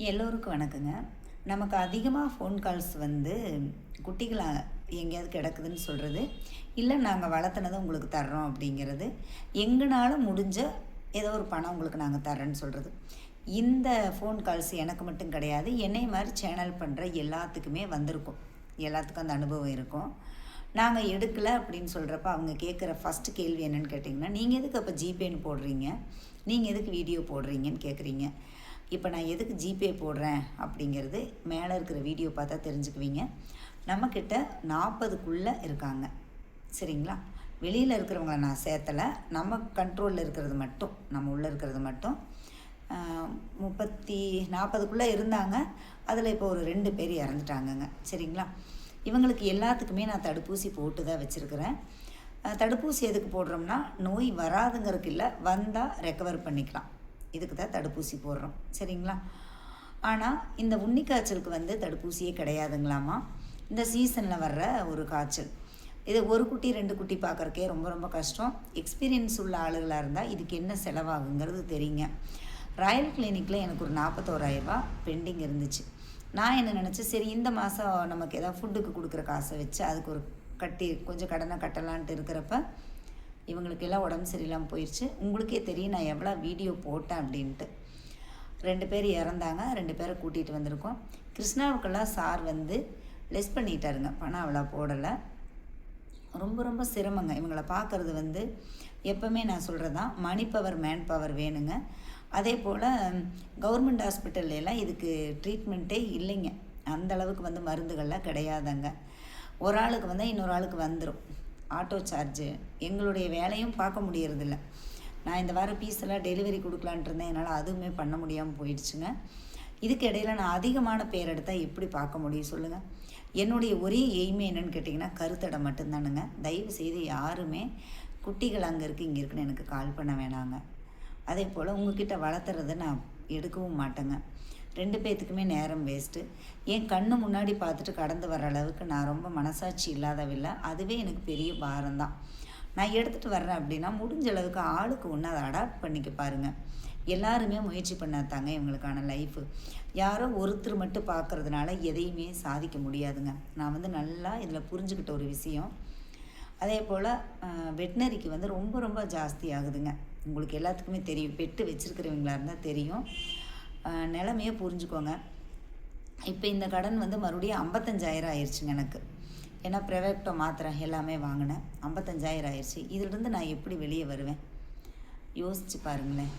எல்லோருக்கும் வணக்கங்க. நமக்கு அதிகமாக ஃபோன் கால்ஸ் வந்து குட்டிகள எங்கேயாவது கிடக்குதுன்னு சொல்கிறது, இல்லை நாங்கள் வளர்த்துனத உங்களுக்கு தர்றோம் அப்படிங்கிறது, எங்கனால முடிஞ்ச ஏதோ ஒரு பணம் உங்களுக்கு நாங்கள் தர்றேன்னு சொல்கிறது. இந்த ஃபோன் கால்ஸ் எனக்கு மட்டும் கிடையாது. என்னைய மாதிரி சேனல் பண்ணுற எல்லாத்துக்குமே வந்திருக்கும். எல்லாத்துக்கும் அந்த அனுபவம் இருக்கும். நாங்கள் எடுக்கலை அப்படின்னு சொல்கிறப்ப அவங்க கேட்குற ஃபஸ்ட்டு கேள்வி என்னென்னு கேட்டிங்கன்னா, நீங்கள் எதுக்கு அப்போ ஜிபேன்னு போடுறீங்க? நீங்கள் எதுக்கு வீடியோ போடுறீங்கன்னு கேட்குறீங்க. இப்போ நான் எதுக்கு ஜிபே போடுறேன் அப்படிங்கிறது மேலே இருக்கிற வீடியோ பார்த்தா தெரிஞ்சுக்குவீங்க. நம்மக்கிட்ட 40க்குள்ளே இருக்காங்க, சரிங்களா? வெளியில் இருக்கிறவங்கள நான் சேர்த்தலை. நம்ம கண்ட்ரோலில் இருக்கிறது மட்டும், நம்ம உள்ளே இருக்கிறது மட்டும் 40க்குள்ளே இருந்தாங்க. அதில் இப்போ ஒரு 2 பேர் இறந்துட்டாங்கங்க, சரிங்களா? இவங்களுக்கு எல்லாத்துக்குமே நான் தடுப்பூசி போட்டு தான் வச்சுருக்கிறேன். தடுப்பூசி எதுக்கு போடுறோம்னா, நோய் வராதுங்கிறதுக்கு இல்லை, வந்தால் ரெக்கவர் பண்ணிக்கலாம். இதுக்கு தான் தடுப்பூசி போடுறோம், சரிங்களா? ஆனால் இந்த உன்னிக்காய்ச்சலுக்கு வந்து தடுப்பூசியே கிடையாதுங்களாமா. இந்த சீசனில் வர்ற ஒரு காய்ச்சல். இது ஒரு குட்டி 2 குட்டி பார்க்குறக்கே ரொம்ப ரொம்ப கஷ்டம். எக்ஸ்பீரியன்ஸ் உள்ள ஆளுகளாக இருந்தால் இதுக்கு என்ன செலவாகுங்கிறது தெரியுங்க. ராயல் கிளினிக்கில் எனக்கு ஒரு 41,000 பெண்டிங் இருந்துச்சு. நான் என்ன நினச்சேன், சரி இந்த மாதம் நமக்கு எதாவது ஃபுட்டுக்கு கொடுக்குற காசை வச்சு அதுக்கு ஒரு கொஞ்சம் கடனை கட்டலான்ட்டு இருக்கிறப்ப இவங்களுக்கு எல்லாம் உடம்பு சரியில்லாமல் போயிடுச்சு. உங்களுக்கே தெரியும் நான் எவ்வளோ வீடியோ போட்டேன் அப்படின்ட்டு. 2 பேர் இறந்தாங்க, 2 பேரை கூட்டிகிட்டு வந்திருக்கோம். கிருஷ்ணாவுக்கெல்லாம் சார் வந்து லெஸ் பண்ணிட்டாருங்க, பணம் அவ்வளோ போடலை. ரொம்ப ரொம்ப சிரமங்க இவங்களை பார்க்குறது. வந்து எப்போவுமே நான் சொல்கிறது தான், மணி பவர் மேன் பவர் வேணுங்க. அதே போல் கவர்மெண்ட் ஹாஸ்பிட்டல்லாம் இதுக்கு ட்ரீட்மெண்ட்டே இல்லைங்க. அந்தளவுக்கு வந்து மருந்துகள்லாம் கிடையாதுங்க. ஒரு ஆளுக்கு வந்தால் இன்னொரு ஆளுக்கு வந்துடும். ஆட்டோ சார்ஜு, எங்களுடைய வேலையும் பார்க்க முடியறதில்ல. நான் இந்த வாரம் பீஸெல்லாம் டெலிவரி கொடுக்கலான்ட்டு இருந்தேன், என்னால் அதுவுமே பண்ண முடியாமல் போயிடுச்சுங்க. இதுக்கு இடையில் நான் அதிகமான பேர் எடுத்தால் எப்படி பார்க்க முடியும் சொல்லுங்கள்? என்னுடைய ஒரே எய்மே என்னென்னு கேட்டிங்கன்னா, கருத்தடை மட்டும்தானுங்க. தயவு செய்து யாருமே குட்டிகள் அங்கே இருக்குது இங்கே இருக்குன்னு எனக்கு கால் பண்ண வேணாங்க. அதே போல் உங்ககிட்ட வளர்த்துறதை நான் எடுக்கவும் மாட்டேங்க. 2 பேர்த்துக்குமே நேரம் வேஸ்ட்டு. என் கண்ணு முன்னாடி பார்த்துட்டு கடந்து வர அளவுக்கு நான் ரொம்ப மனசாட்சி இல்லாதவில்லை. அதுவே எனக்கு பெரிய பாரம்தான். நான் எடுத்துகிட்டு வர்றேன் அப்படின்னா முடிஞ்ச அளவுக்கு ஆளுக்கு ஒன்று அதை அடாப்ட் பண்ணிக்க பாருங்கள். எல்லாருமே முயற்சி பண்ணாதாங்க இவங்களுக்கான லைஃபு. யாரோ ஒருத்தர் மட்டும் பார்க்குறதுனால எதையுமே சாதிக்க முடியாதுங்க. நான் வந்து நல்லா இதில் புரிஞ்சுக்கிட்ட ஒரு விஷயம். அதே போல் வெட்னரிக்கு வந்து ரொம்ப ரொம்ப ஜாஸ்தி ஆகுதுங்க. உங்களுக்கு எல்லாத்துக்குமே தெரியும், பெட்டு வச்சுருக்கிறவங்களா இருந்தால் தெரியும். நிலைமையை புரிஞ்சுக்கோங்க. இப்போ இந்த கடன் வந்து மறுபடியும் 55,000 ஆயிடுச்சுங்க எனக்கு. ஏன்னா ப்ரைவேட்டோ மாத்திரை எல்லாமே வாங்கினேன். 55,000 ஆயிடுச்சு. இதிலிருந்து நான் எப்படி வெளியே வருவேன்? யோசித்து பாருங்களேன்.